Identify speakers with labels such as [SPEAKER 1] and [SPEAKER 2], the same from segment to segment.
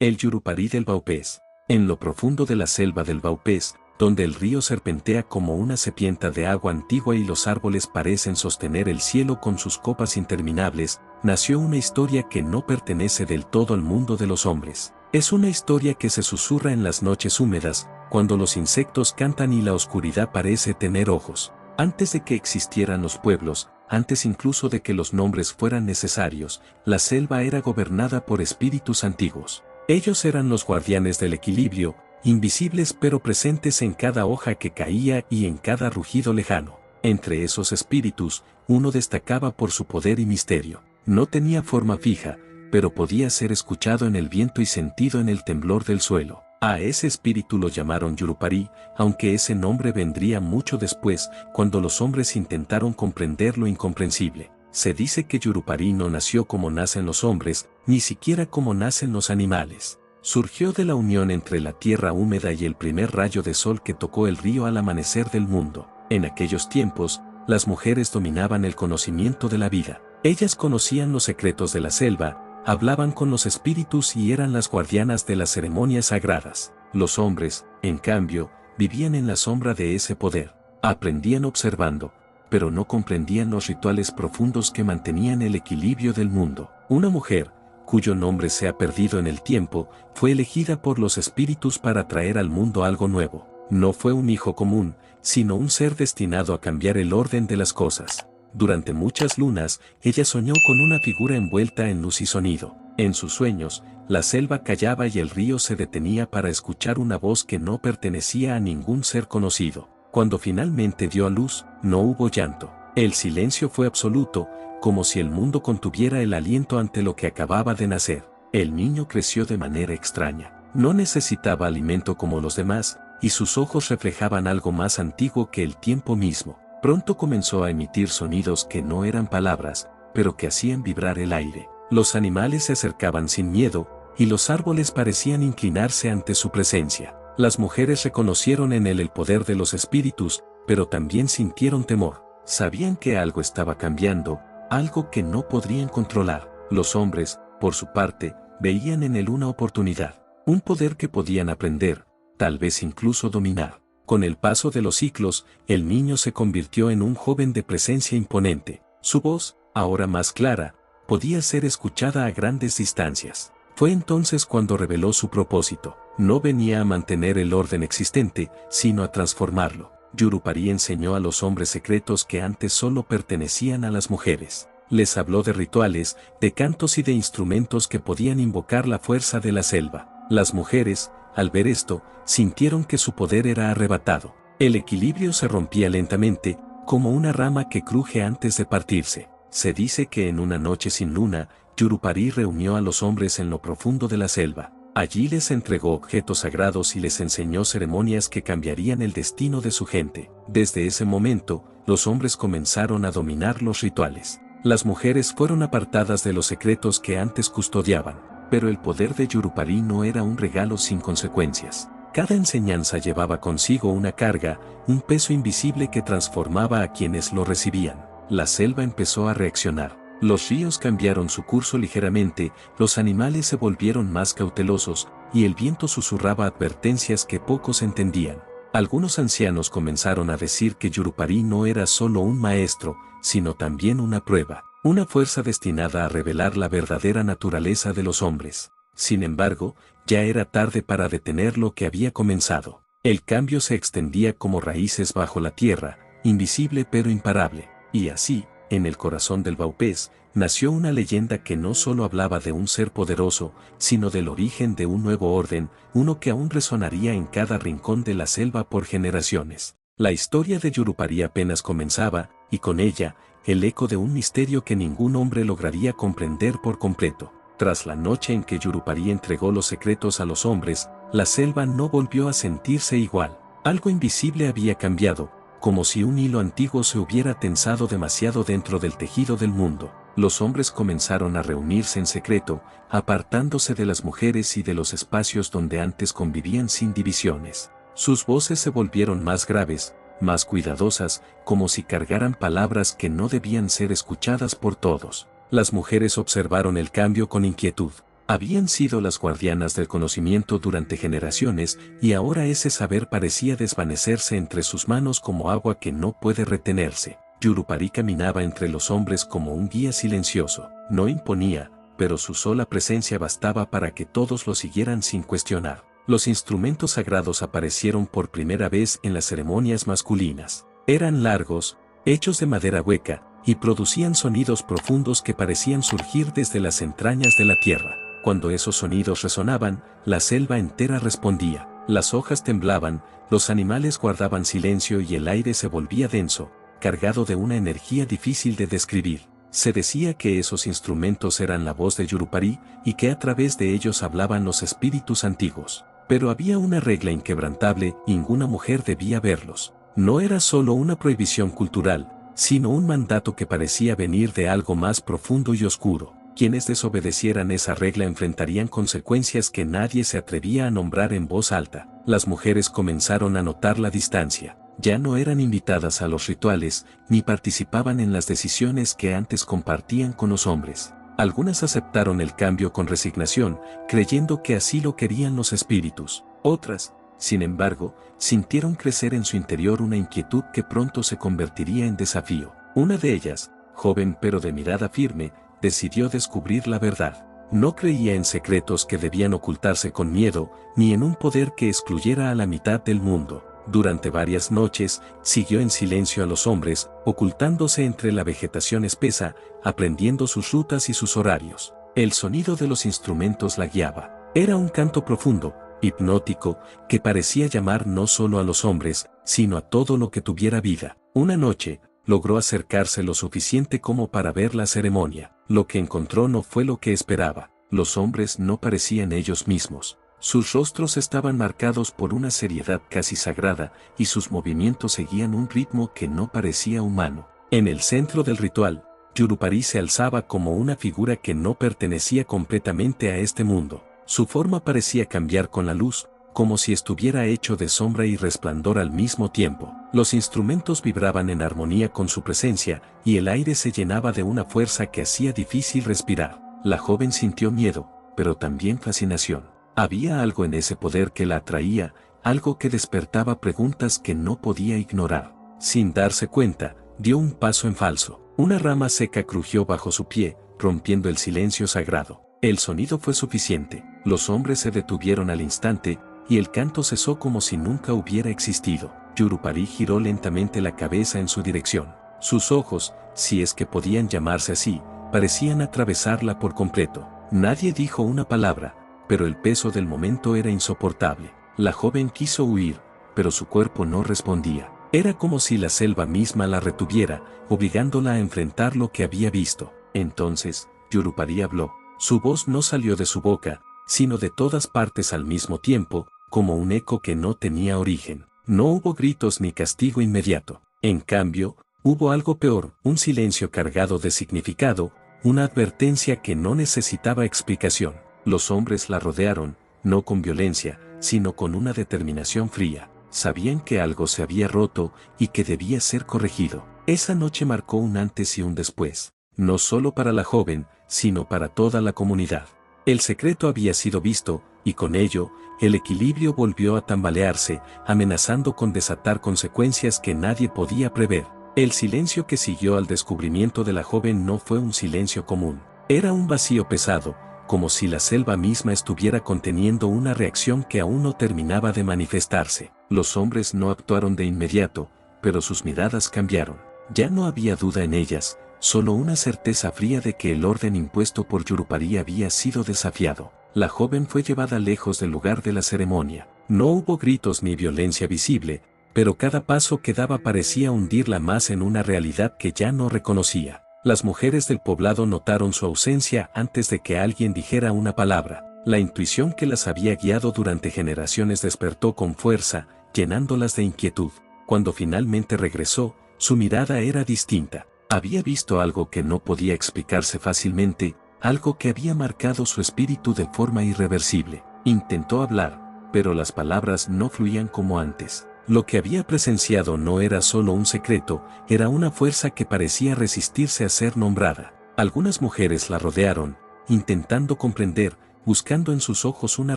[SPEAKER 1] El Yurupari del Vaupés. En lo profundo de la selva del Vaupés, donde el río serpentea como una serpiente de agua antigua y los árboles parecen sostener el cielo con sus copas interminables, nació una historia que no pertenece del todo al mundo de los hombres. Es una historia que se susurra en las noches húmedas, cuando los insectos cantan y la oscuridad parece tener ojos. Antes de que existieran los pueblos, antes incluso de que los nombres fueran necesarios, la selva era gobernada por espíritus antiguos. Ellos eran los guardianes del equilibrio, invisibles pero presentes en cada hoja que caía y en cada rugido lejano. Entre esos espíritus, uno destacaba por su poder y misterio. No tenía forma fija, pero podía ser escuchado en el viento y sentido en el temblor del suelo. A ese espíritu lo llamaron Yurupari, aunque ese nombre vendría mucho después, cuando los hombres intentaron comprender lo incomprensible. Se dice que Yurupari no nació como nacen los hombres, ni siquiera como nacen los animales. Surgió de la unión entre la tierra húmeda y el primer rayo de sol que tocó el río al amanecer del mundo. En aquellos tiempos, las mujeres dominaban el conocimiento de la vida. Ellas conocían los secretos de la selva, hablaban con los espíritus y eran las guardianas de las ceremonias sagradas. Los hombres, en cambio, vivían en la sombra de ese poder. Aprendían observando, pero no comprendían los rituales profundos que mantenían el equilibrio del mundo. Una mujer, cuyo nombre se ha perdido en el tiempo, fue elegida por los espíritus para traer al mundo algo nuevo. No fue un hijo común, sino un ser destinado a cambiar el orden de las cosas. Durante muchas lunas, ella soñó con una figura envuelta en luz y sonido. En sus sueños, la selva callaba y el río se detenía para escuchar una voz que no pertenecía a ningún ser conocido. Cuando finalmente dio a luz, no hubo llanto. El silencio fue absoluto, como si el mundo contuviera el aliento ante lo que acababa de nacer. El niño creció de manera extraña. No necesitaba alimento como los demás, y sus ojos reflejaban algo más antiguo que el tiempo mismo. Pronto comenzó a emitir sonidos que no eran palabras, pero que hacían vibrar el aire. Los animales se acercaban sin miedo, y los árboles parecían inclinarse ante su presencia. Las mujeres reconocieron en él el poder de los espíritus, pero también sintieron temor. Sabían que algo estaba cambiando, algo que no podrían controlar. Los hombres, por su parte, veían en él una oportunidad, un poder que podían aprender, tal vez incluso dominar. Con el paso de los siglos, el niño se convirtió en un joven de presencia imponente. Su voz, ahora más clara, podía ser escuchada a grandes distancias. Fue entonces cuando reveló su propósito. No venía a mantener el orden existente, sino a transformarlo. Yurupari enseñó a los hombres secretos que antes solo pertenecían a las mujeres. Les habló de rituales, de cantos y de instrumentos que podían invocar la fuerza de la selva. Las mujeres, al ver esto, sintieron que su poder era arrebatado. El equilibrio se rompía lentamente, como una rama que cruje antes de partirse. Se dice que en una noche sin luna, Yurupari reunió a los hombres en lo profundo de la selva. Allí les entregó objetos sagrados y les enseñó ceremonias que cambiarían el destino de su gente. Desde ese momento, los hombres comenzaron a dominar los rituales. Las mujeres fueron apartadas de los secretos que antes custodiaban. Pero el poder de Yurupari no era un regalo sin consecuencias. Cada enseñanza llevaba consigo una carga, un peso invisible que transformaba a quienes lo recibían. La selva empezó a reaccionar. Los ríos cambiaron su curso ligeramente, los animales se volvieron más cautelosos, y el viento susurraba advertencias que pocos entendían. Algunos ancianos comenzaron a decir que Yurupari no era solo un maestro, sino también una prueba. Una fuerza destinada a revelar la verdadera naturaleza de los hombres. Sin embargo, ya era tarde para detener lo que había comenzado. El cambio se extendía como raíces bajo la tierra, invisible pero imparable. Y así, en el corazón del Vaupés, nació una leyenda que no solo hablaba de un ser poderoso, sino del origen de un nuevo orden, uno que aún resonaría en cada rincón de la selva por generaciones. La historia de Yurupari apenas comenzaba, y con ella, el eco de un misterio que ningún hombre lograría comprender por completo. Tras la noche en que Yurupari entregó los secretos a los hombres, la selva no volvió a sentirse igual. Algo invisible había cambiado, como si un hilo antiguo se hubiera tensado demasiado dentro del tejido del mundo. Los hombres comenzaron a reunirse en secreto, apartándose de las mujeres y de los espacios donde antes convivían sin divisiones. Sus voces se volvieron más graves, más cuidadosas, como si cargaran palabras que no debían ser escuchadas por todos. Las mujeres observaron el cambio con inquietud. Habían sido las guardianas del conocimiento durante generaciones y ahora ese saber parecía desvanecerse entre sus manos como agua que no puede retenerse. Yurupari caminaba entre los hombres como un guía silencioso. No imponía, pero su sola presencia bastaba para que todos lo siguieran sin cuestionar. Los instrumentos sagrados aparecieron por primera vez en las ceremonias masculinas. Eran largos, hechos de madera hueca, y producían sonidos profundos que parecían surgir desde las entrañas de la tierra. Cuando esos sonidos resonaban, la selva entera respondía. Las hojas temblaban, los animales guardaban silencio y el aire se volvía denso, cargado de una energía difícil de describir. Se decía que esos instrumentos eran la voz de Yurupari y que a través de ellos hablaban los espíritus antiguos. Pero había una regla inquebrantable: ninguna mujer debía verlos. No era solo una prohibición cultural, sino un mandato que parecía venir de algo más profundo y oscuro. Quienes desobedecieran esa regla enfrentarían consecuencias que nadie se atrevía a nombrar en voz alta. Las mujeres comenzaron a notar la distancia. Ya no eran invitadas a los rituales, ni participaban en las decisiones que antes compartían con los hombres. Algunas aceptaron el cambio con resignación, creyendo que así lo querían los espíritus. Otras, sin embargo, sintieron crecer en su interior una inquietud que pronto se convertiría en desafío. Una de ellas, joven pero de mirada firme, decidió descubrir la verdad. No creía en secretos que debían ocultarse con miedo, ni en un poder que excluyera a la mitad del mundo. Durante varias noches, siguió en silencio a los hombres, ocultándose entre la vegetación espesa, aprendiendo sus rutas y sus horarios. El sonido de los instrumentos la guiaba. Era un canto profundo, hipnótico, que parecía llamar no solo a los hombres, sino a todo lo que tuviera vida. Una noche, logró acercarse lo suficiente como para ver la ceremonia. Lo que encontró no fue lo que esperaba. Los hombres no parecían ellos mismos. Sus rostros estaban marcados por una seriedad casi sagrada, y sus movimientos seguían un ritmo que no parecía humano. En el centro del ritual, Yurupari se alzaba como una figura que no pertenecía completamente a este mundo. Su forma parecía cambiar con la luz, como si estuviera hecho de sombra y resplandor al mismo tiempo. Los instrumentos vibraban en armonía con su presencia, y el aire se llenaba de una fuerza que hacía difícil respirar. La joven sintió miedo, pero también fascinación. Había algo en ese poder que la atraía, algo que despertaba preguntas que no podía ignorar. Sin darse cuenta, dio un paso en falso. Una rama seca crujió bajo su pie, rompiendo el silencio sagrado. El sonido fue suficiente. Los hombres se detuvieron al instante, y el canto cesó como si nunca hubiera existido. Yurupari giró lentamente la cabeza en su dirección. Sus ojos, si es que podían llamarse así, parecían atravesarla por completo. Nadie dijo una palabra, pero el peso del momento era insoportable. La joven quiso huir, pero su cuerpo no respondía. Era como si la selva misma la retuviera, obligándola a enfrentar lo que había visto. Entonces, Yurupari habló. Su voz no salió de su boca, sino de todas partes al mismo tiempo, como un eco que no tenía origen. No hubo gritos ni castigo inmediato. En cambio, hubo algo peor: un silencio cargado de significado, una advertencia que no necesitaba explicación. Los hombres la rodearon, no con violencia, sino con una determinación fría. Sabían que algo se había roto y que debía ser corregido. Esa noche marcó un antes y un después, no solo para la joven, sino para toda la comunidad. El secreto había sido visto, y con ello, el equilibrio volvió a tambalearse, amenazando con desatar consecuencias que nadie podía prever. El silencio que siguió al descubrimiento de la joven no fue un silencio común. Era un vacío pesado, como si la selva misma estuviera conteniendo una reacción que aún no terminaba de manifestarse. Los hombres no actuaron de inmediato, pero sus miradas cambiaron. Ya no había duda en ellas, solo una certeza fría de que el orden impuesto por Yurupari había sido desafiado. La joven fue llevada lejos del lugar de la ceremonia. No hubo gritos ni violencia visible, pero cada paso que daba parecía hundirla más en una realidad que ya no reconocía. Las mujeres del poblado notaron su ausencia antes de que alguien dijera una palabra. La intuición que las había guiado durante generaciones despertó con fuerza, llenándolas de inquietud. Cuando finalmente regresó, su mirada era distinta. Había visto algo que no podía explicarse fácilmente, algo que había marcado su espíritu de forma irreversible. Intentó hablar, pero las palabras no fluían como antes. Lo que había presenciado no era solo un secreto, era una fuerza que parecía resistirse a ser nombrada. Algunas mujeres la rodearon, intentando comprender, buscando en sus ojos una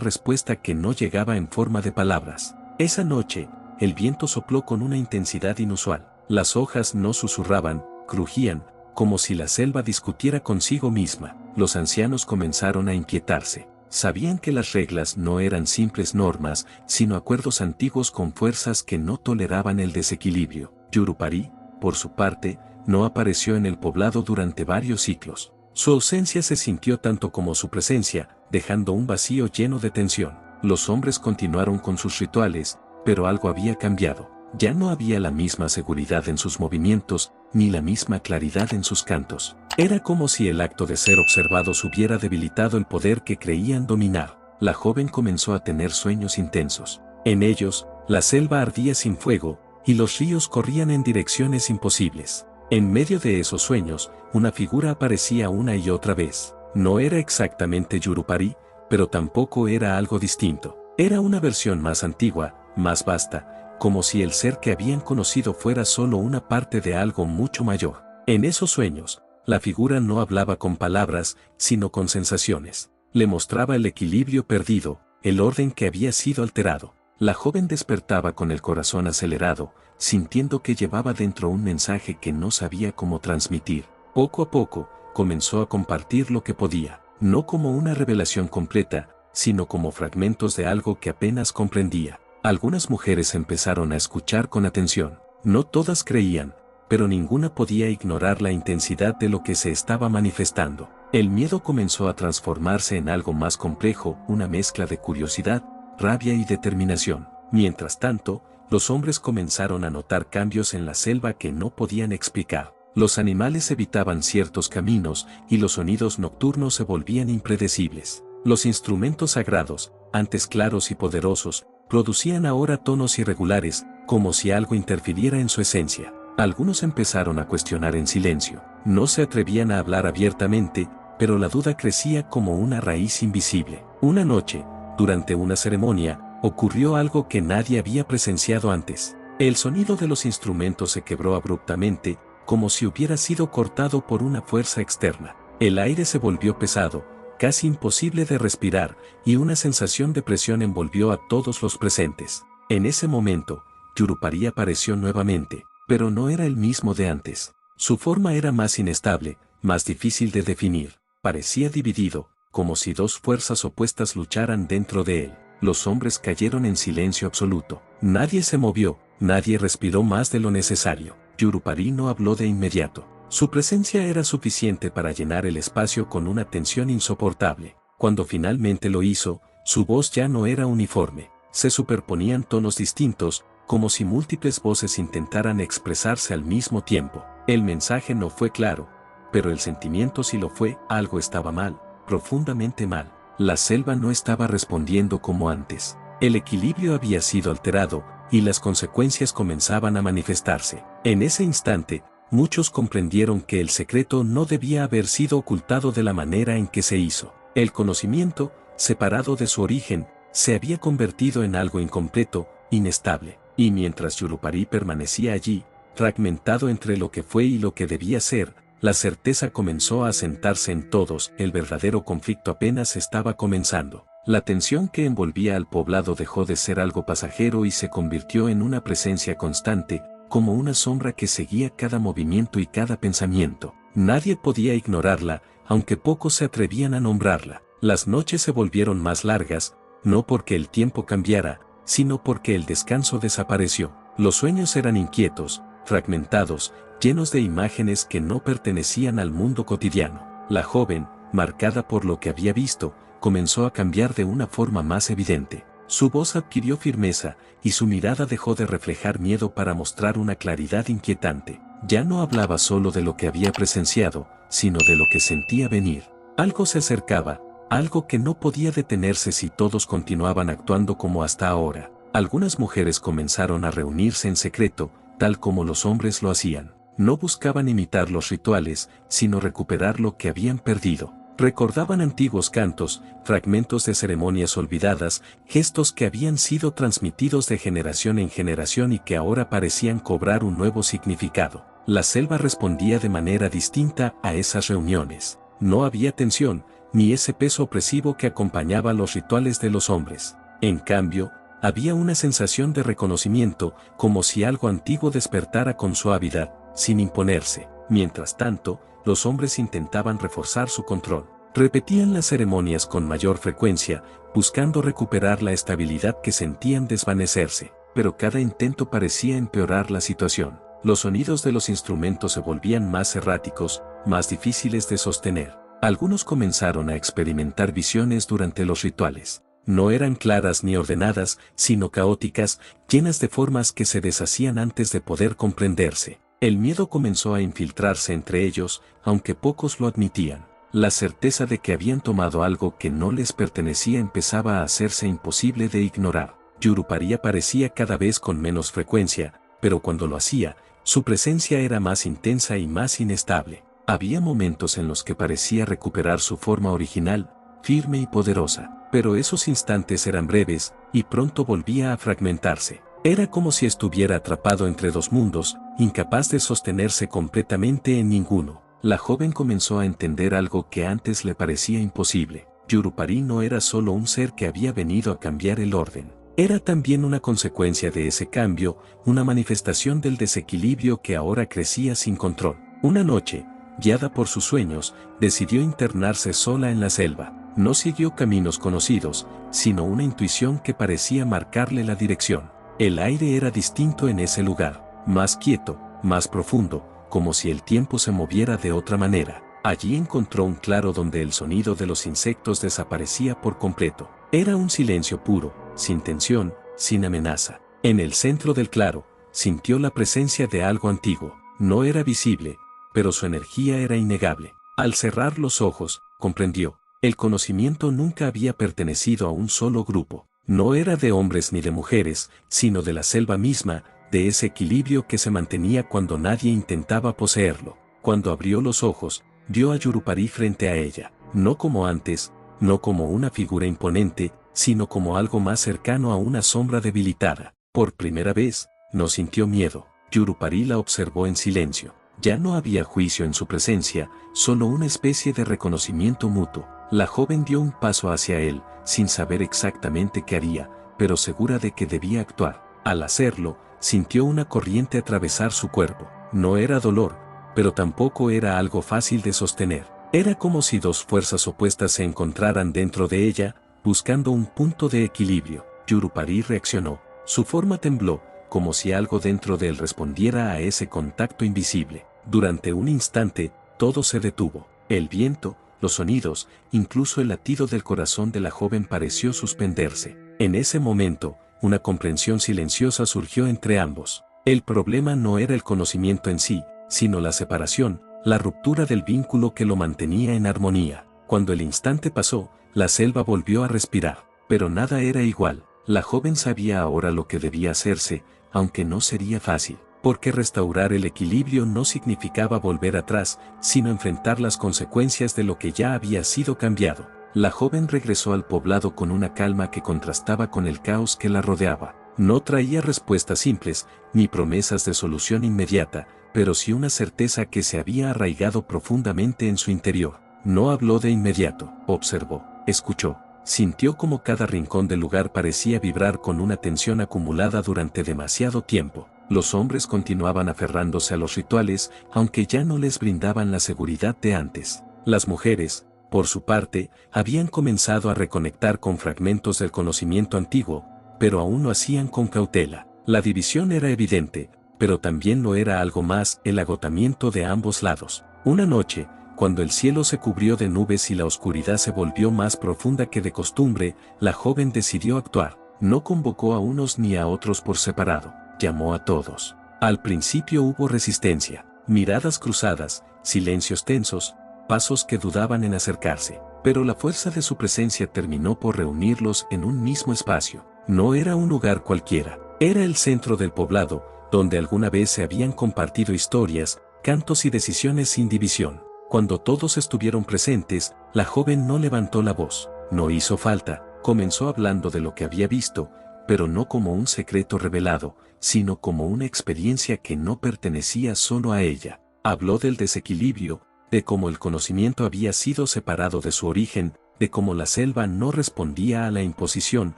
[SPEAKER 1] respuesta que no llegaba en forma de palabras. Esa noche, el viento sopló con una intensidad inusual. Las hojas no susurraban, crujían, como si la selva discutiera consigo misma. Los ancianos comenzaron a inquietarse. Sabían que las reglas no eran simples normas, sino acuerdos antiguos con fuerzas que no toleraban el desequilibrio. Yurupari, por su parte, no apareció en el poblado durante varios siglos. Su ausencia se sintió tanto como su presencia, dejando un vacío lleno de tensión. Los hombres continuaron con sus rituales, pero algo había cambiado. Ya no había la misma seguridad en sus movimientos, ni la misma claridad en sus cantos. Era como si el acto de ser observados hubiera debilitado el poder que creían dominar. La joven comenzó a tener sueños intensos. En ellos, la selva ardía sin fuego, y los ríos corrían en direcciones imposibles. En medio de esos sueños, una figura aparecía una y otra vez. No era exactamente Yurupari, pero tampoco era algo distinto. Era una versión más antigua, más vasta, como si el ser que habían conocido fuera solo una parte de algo mucho mayor. En esos sueños, la figura no hablaba con palabras, sino con sensaciones. Le mostraba el equilibrio perdido, el orden que había sido alterado. La joven despertaba con el corazón acelerado, sintiendo que llevaba dentro un mensaje que no sabía cómo transmitir. Poco a poco, comenzó a compartir lo que podía, no como una revelación completa, sino como fragmentos de algo que apenas comprendía. Algunas mujeres empezaron a escuchar con atención. No todas creían, pero ninguna podía ignorar la intensidad de lo que se estaba manifestando. El miedo comenzó a transformarse en algo más complejo, una mezcla de curiosidad, rabia y determinación. Mientras tanto, los hombres comenzaron a notar cambios en la selva que no podían explicar. Los animales evitaban ciertos caminos y los sonidos nocturnos se volvían impredecibles. Los instrumentos sagrados, antes claros y poderosos, producían ahora tonos irregulares, como si algo interfiriera en su esencia. Algunos empezaron a cuestionar en silencio. No se atrevían a hablar abiertamente, pero la duda crecía como una raíz invisible. Una noche, durante una ceremonia, ocurrió algo que nadie había presenciado antes. El sonido de los instrumentos se quebró abruptamente, como si hubiera sido cortado por una fuerza externa. El aire se volvió pesado, casi imposible de respirar, y una sensación de presión envolvió a todos los presentes. En ese momento, Yurupari apareció nuevamente, pero no era el mismo de antes. Su forma era más inestable, más difícil de definir. Parecía dividido, como si dos fuerzas opuestas lucharan dentro de él. Los hombres cayeron en silencio absoluto. Nadie se movió, nadie respiró más de lo necesario. Yurupari no habló de inmediato. Su presencia era suficiente para llenar el espacio con una tensión insoportable. Cuando finalmente lo hizo, su voz ya no era uniforme. Se superponían tonos distintos, como si múltiples voces intentaran expresarse al mismo tiempo. El mensaje no fue claro, pero el sentimiento sí lo fue. Algo estaba mal, profundamente mal. La selva no estaba respondiendo como antes. El equilibrio había sido alterado, y las consecuencias comenzaban a manifestarse. En ese instante, muchos comprendieron que el secreto no debía haber sido ocultado de la manera en que se hizo. El conocimiento, separado de su origen, se había convertido en algo incompleto, inestable. Y mientras Yurupari permanecía allí, fragmentado entre lo que fue y lo que debía ser, la certeza comenzó a asentarse en todos. El verdadero conflicto apenas estaba comenzando. La tensión que envolvía al poblado dejó de ser algo pasajero y se convirtió en una presencia constante, como una sombra que seguía cada movimiento y cada pensamiento. Nadie podía ignorarla, aunque pocos se atrevían a nombrarla. Las noches se volvieron más largas, no porque el tiempo cambiara, sino porque el descanso desapareció. Los sueños eran inquietos, fragmentados, llenos de imágenes que no pertenecían al mundo cotidiano. La joven, marcada por lo que había visto, comenzó a cambiar de una forma más evidente. Su voz adquirió firmeza, y su mirada dejó de reflejar miedo para mostrar una claridad inquietante. Ya no hablaba solo de lo que había presenciado, sino de lo que sentía venir. Algo se acercaba, algo que no podía detenerse si todos continuaban actuando como hasta ahora. Algunas mujeres comenzaron a reunirse en secreto, tal como los hombres lo hacían. No buscaban imitar los rituales, sino recuperar lo que habían perdido. Recordaban antiguos cantos, fragmentos de ceremonias olvidadas, gestos que habían sido transmitidos de generación en generación y que ahora parecían cobrar un nuevo significado. La selva respondía de manera distinta a esas reuniones. No había tensión, ni ese peso opresivo que acompañaba los rituales de los hombres. En cambio, había una sensación de reconocimiento, como si algo antiguo despertara con suavidad, sin imponerse. Mientras tanto, los hombres intentaban reforzar su control. Repetían las ceremonias con mayor frecuencia, buscando recuperar la estabilidad que sentían desvanecerse, pero cada intento parecía empeorar la situación. Los sonidos de los instrumentos se volvían más erráticos, más difíciles de sostener. Algunos comenzaron a experimentar visiones durante los rituales. No eran claras ni ordenadas, sino caóticas, llenas de formas que se deshacían antes de poder comprenderse. El miedo comenzó a infiltrarse entre ellos, aunque pocos lo admitían. La certeza de que habían tomado algo que no les pertenecía empezaba a hacerse imposible de ignorar. Yurupari aparecía cada vez con menos frecuencia, pero cuando lo hacía, su presencia era más intensa y más inestable. Había momentos en los que parecía recuperar su forma original, firme y poderosa, pero esos instantes eran breves, y pronto volvía a fragmentarse. Era como si estuviera atrapado entre dos mundos, incapaz de sostenerse completamente en ninguno. La joven comenzó a entender algo que antes le parecía imposible. Yurupari no era solo un ser que había venido a cambiar el orden. Era también una consecuencia de ese cambio, una manifestación del desequilibrio que ahora crecía sin control. Una noche, guiada por sus sueños, decidió internarse sola en la selva. No siguió caminos conocidos, sino una intuición que parecía marcarle la dirección. El aire era distinto en ese lugar, más quieto, más profundo, como si el tiempo se moviera de otra manera. Allí encontró un claro donde el sonido de los insectos desaparecía por completo. Era un silencio puro, sin tensión, sin amenaza. En el centro del claro, sintió la presencia de algo antiguo. No era visible, pero su energía era innegable. Al cerrar los ojos, comprendió. El conocimiento nunca había pertenecido a un solo grupo. No era de hombres ni de mujeres, sino de la selva misma, de ese equilibrio que se mantenía cuando nadie intentaba poseerlo. Cuando abrió los ojos, vio a Yurupari frente a ella, no como antes, no como una figura imponente, sino como algo más cercano a una sombra debilitada. Por primera vez, no sintió miedo. Yurupari la observó en silencio. Ya no había juicio en su presencia, solo una especie de reconocimiento mutuo. La joven dio un paso hacia él, sin saber exactamente qué haría, pero segura de que debía actuar. Al hacerlo, sintió una corriente atravesar su cuerpo. No era dolor, pero tampoco era algo fácil de sostener. Era como si dos fuerzas opuestas se encontraran dentro de ella, buscando un punto de equilibrio. Yurupari reaccionó. Su forma tembló, como si algo dentro de él respondiera a ese contacto invisible. Durante un instante, todo se detuvo. El viento, los sonidos, incluso el latido del corazón de la joven pareció suspenderse. En ese momento, una comprensión silenciosa surgió entre ambos. El problema no era el conocimiento en sí, sino la separación, la ruptura del vínculo que lo mantenía en armonía. Cuando el instante pasó, la selva volvió a respirar, pero nada era igual. La joven sabía ahora lo que debía hacerse, aunque no sería fácil, porque restaurar el equilibrio no significaba volver atrás, sino enfrentar las consecuencias de lo que ya había sido cambiado. La joven regresó al poblado con una calma que contrastaba con el caos que la rodeaba. No traía respuestas simples, ni promesas de solución inmediata, pero sí una certeza que se había arraigado profundamente en su interior. No habló de inmediato, observó, escuchó. Sintió como cada rincón del lugar parecía vibrar con una tensión acumulada durante demasiado tiempo. Los hombres continuaban aferrándose a los rituales, aunque ya no les brindaban la seguridad de antes. Las mujeres, por su parte, habían comenzado a reconectar con fragmentos del conocimiento antiguo, pero aún lo hacían con cautela. La división era evidente, pero también lo era algo más, el agotamiento de ambos lados. Una noche, cuando el cielo se cubrió de nubes y la oscuridad se volvió más profunda que de costumbre, la joven decidió actuar. No convocó a unos ni a otros por separado, llamó a todos. Al principio hubo resistencia, miradas cruzadas, silencios tensos, pasos que dudaban en acercarse, pero la fuerza de su presencia terminó por reunirlos en un mismo espacio. No era un lugar cualquiera, era el centro del poblado, donde alguna vez se habían compartido historias, cantos y decisiones sin división. Cuando todos estuvieron presentes, la joven no levantó la voz, no hizo falta, comenzó hablando de lo que había visto, pero no como un secreto revelado, sino como una experiencia que no pertenecía solo a ella. Habló del desequilibrio, de cómo el conocimiento había sido separado de su origen, de cómo la selva no respondía a la imposición,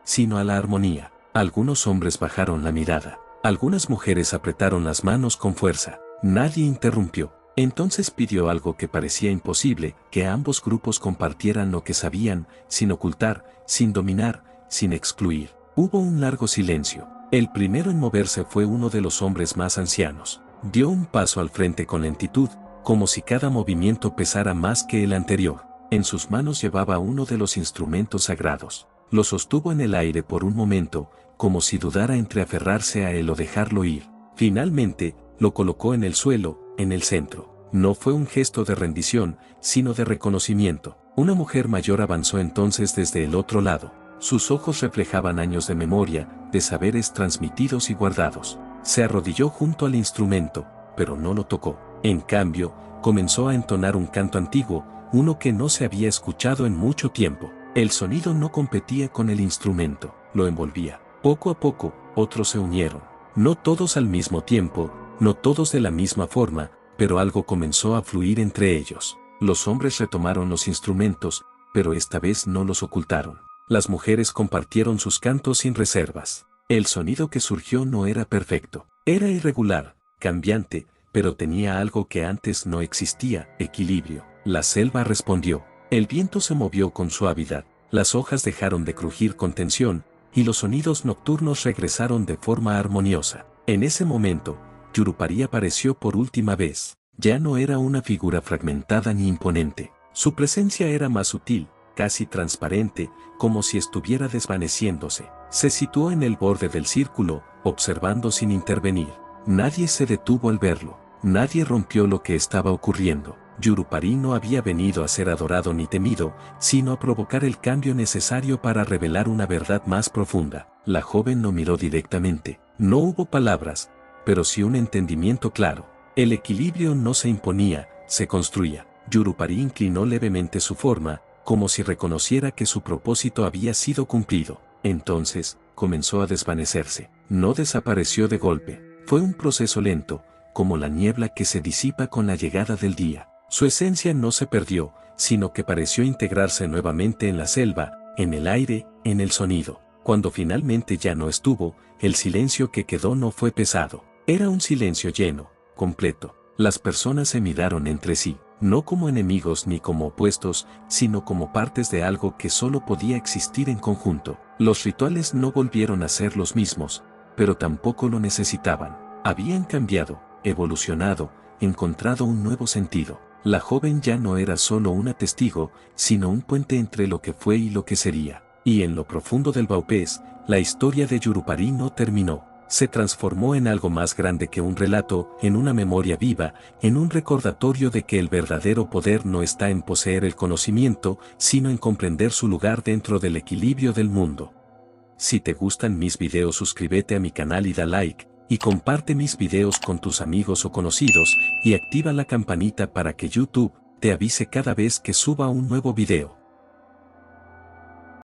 [SPEAKER 1] sino a la armonía. Algunos hombres bajaron la mirada. Algunas mujeres apretaron las manos con fuerza. Nadie interrumpió. Entonces pidió algo que parecía imposible, que ambos grupos compartieran lo que sabían, sin ocultar, sin dominar, sin excluir. Hubo un largo silencio. El primero en moverse fue uno de los hombres más ancianos. Dio un paso al frente con lentitud, como si cada movimiento pesara más que el anterior. En sus manos llevaba uno de los instrumentos sagrados. Lo sostuvo en el aire por un momento, como si dudara entre aferrarse a él o dejarlo ir. Finalmente, lo colocó en el suelo, en el centro. No fue un gesto de rendición, sino de reconocimiento. Una mujer mayor avanzó entonces desde el otro lado. Sus ojos reflejaban años de memoria, de saberes transmitidos y guardados. Se arrodilló junto al instrumento, pero no lo tocó. En cambio, comenzó a entonar un canto antiguo, uno que no se había escuchado en mucho tiempo. El sonido no competía con el instrumento, lo envolvía. Poco a poco, otros se unieron. No todos al mismo tiempo, no todos de la misma forma, pero algo comenzó a fluir entre ellos. Los hombres retomaron los instrumentos, pero esta vez no los ocultaron. Las mujeres compartieron sus cantos sin reservas. El sonido que surgió no era perfecto. Era irregular, cambiante, pero tenía algo que antes no existía: equilibrio. La selva respondió. El viento se movió con suavidad, las hojas dejaron de crujir con tensión, y los sonidos nocturnos regresaron de forma armoniosa. En ese momento, Yurupari apareció por última vez. Ya no era una figura fragmentada ni imponente. Su presencia era más sutil, casi transparente, como si estuviera desvaneciéndose. Se situó en el borde del círculo, observando sin intervenir. Nadie se detuvo al verlo. Nadie rompió lo que estaba ocurriendo. Yurupari no había venido a ser adorado ni temido, sino a provocar el cambio necesario para revelar una verdad más profunda. La joven no miró directamente. No hubo palabras, pero sí un entendimiento claro. El equilibrio no se imponía, se construía. Yurupari inclinó levemente su forma, como si reconociera que su propósito había sido cumplido. Entonces, comenzó a desvanecerse. No desapareció de golpe. Fue un proceso lento, como la niebla que se disipa con la llegada del día. Su esencia no se perdió, sino que pareció integrarse nuevamente en la selva, en el aire, en el sonido. Cuando finalmente ya no estuvo, el silencio que quedó no fue pesado. Era un silencio lleno, completo. Las personas se miraron entre sí, no como enemigos ni como opuestos, sino como partes de algo que solo podía existir en conjunto. Los rituales no volvieron a ser los mismos, pero tampoco lo necesitaban. Habían cambiado, evolucionado, encontrado un nuevo sentido. La joven ya no era solo una testigo, sino un puente entre lo que fue y lo que sería. Y en lo profundo del Vaupés, la historia de Yurupari no terminó. Se transformó en algo más grande que un relato, en una memoria viva, en un recordatorio de que el verdadero poder no está en poseer el conocimiento, sino en comprender su lugar dentro del equilibrio del mundo. Si te gustan mis videos, suscríbete a mi canal y da like, y comparte mis videos con tus amigos o conocidos, y activa la campanita para que YouTube te avise cada vez que suba un nuevo video.